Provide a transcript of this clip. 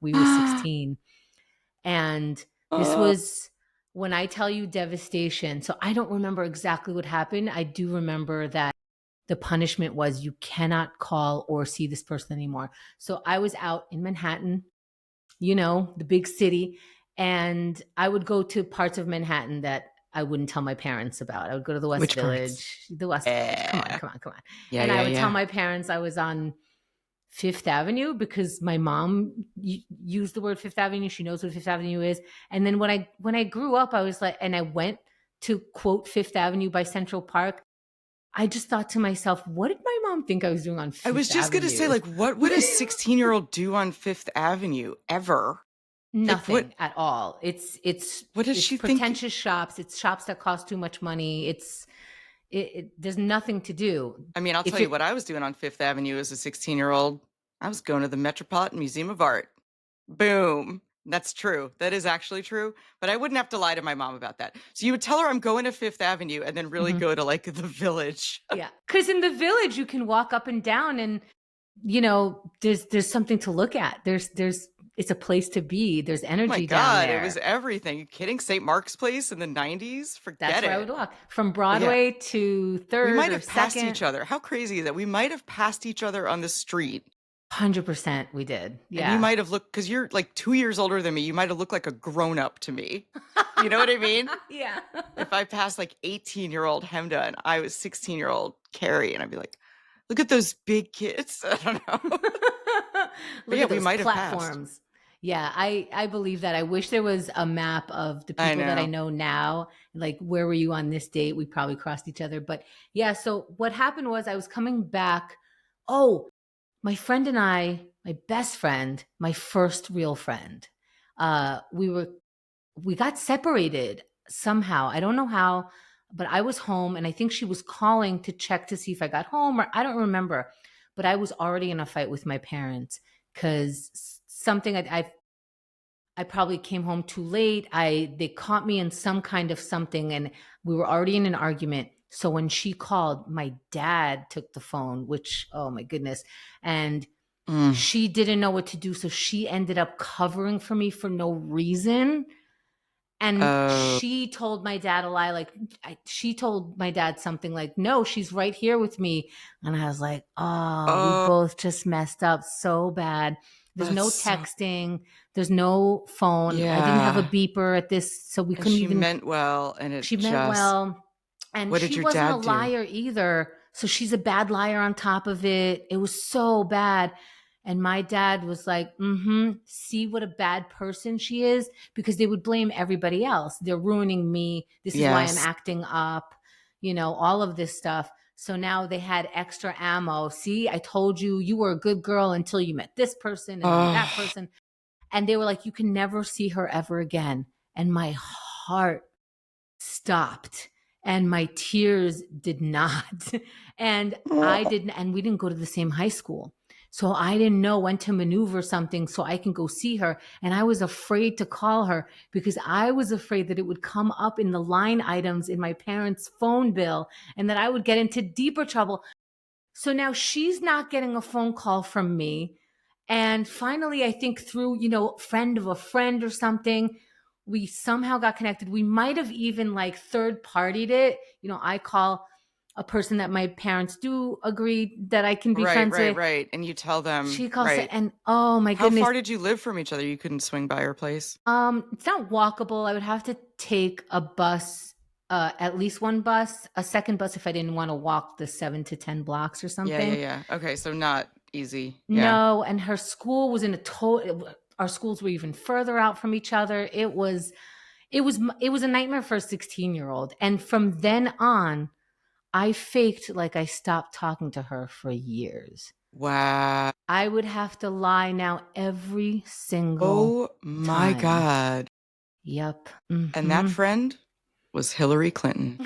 We were 16. And this Uh, was when I tell you devastation. So I don't remember exactly what happened. I do remember that the punishment was you cannot call or see this person anymore. So I was out in Manhattan, the big city, and I would go to parts of Manhattan that I wouldn't tell my parents about. I would go to the West which parts? Village, the West Village. Come on, Yeah. come on, come on. Yeah, And I yeah, would tell yeah. my parents I was on Fifth Avenue because my mom used the word Fifth Avenue. She knows what Fifth Avenue is. And then when I grew up, I was like, and I went to quote Fifth Avenue by Central Park. I just thought to myself, what did my mom think I was doing on I was Fifth just gonna say, Avenue? like, what would a 16-year-old do on Fifth Avenue ever? Like, Nothing at all. what does It's she think? pretentious shops. It's shops that cost too much money. There's nothing to do. I mean, I'll tell If you you're what I was doing on Fifth Avenue as a 16-year-old. I was going to the Metropolitan Museum of Art. Boom. That's true. That is actually true. But I wouldn't have to lie to my mom about that. So you would tell her I'm going to Fifth Avenue and then really Mhm. go to like the Village. Yeah, because in the Village you can walk up and down, and there's something to look at. There's it's a place to be. There's My energy down God, it was there. everything. You kidding? St. Mark's Place in the 90s? That's Forget where I would it. walk from Yeah. Broadway to We Third might or have passed each Second. other. How crazy is that? We might have passed each other on the street. 100% we did. And you Yeah. might have looked, because you're like 2 years older than me, you might have looked like a grown up to me. You know what I mean? Yeah. If I passed like 18-year-old Hemda and I was 16-year-old Carrie, and I'd be like, look at those big kids. I don't know. But Look yeah, at we those might have passed. platforms. Yeah, I believe that. I wish there was a map of the I people that I know. know now. Like, where were you on this date? We probably crossed each other. But yeah, so what happened was I was coming back. Oh, my friend and I, my best friend, my first real friend, uh, we were we got separated somehow. I don't know how, but I was home and I think she was calling to check to see if I got home, or I don't remember. But I was already in a fight with my parents because something I probably came home too late. They caught me in some kind of something, and we were already in an argument. So when she called, my dad took the phone, which, oh my goodness. And Mm. she didn't know what to do. So she ended up covering for me for no reason. And Oh, she told my dad a lie. Like, she told my dad something like, no, she's right here with me. And I was like, oh, we oh, both just messed up so bad. There's that's no so, texting. There's no phone. I didn't have a yeah. beeper at this. So we And couldn't she even, meant well, and it she meant just, well. And what did she your wasn't a dad do? liar either. So she's a bad liar on top of it. It was so bad. And my dad was like, see what a bad person she is, because they would blame everybody else. They're ruining me. This is why I'm Yes. acting up, all of this stuff. So now they had extra ammo. See, I told you, you were a good girl until you met this person and then that Oh, person. And they were like, you can never see her ever again. And my heart stopped and my tears did not. And I didn't, and we didn't go to the same high school. So I didn't know when to maneuver something so I can go see her. And I was afraid to call her because I was afraid that it would come up in the line items in my parents' phone bill and that I would get into deeper trouble. So now she's not getting a phone call from me. And finally, I think through, friend of a friend or something, we somehow got connected. We might have even like third partied it. I call a person that my parents do agree that I can be right, friends right, with. right. And you tell them, She calls it, right. and oh my How goodness. far did you live from each other? You couldn't swing by her place? It's not walkable. I would have to take a bus, at least one bus, a second bus if I didn't want to walk the 7 to 10 blocks or Yeah, yeah, something. yeah. Okay, so not easy. Yeah. No, and her school was in a total. Our schools were even further out from each other. It was a nightmare for a 16-year-old. And from then on, I faked like I stopped talking to her for years. Wow. I would have to lie now every single Oh my time. God. Yep. And that Hmm. friend was Hillary Clinton.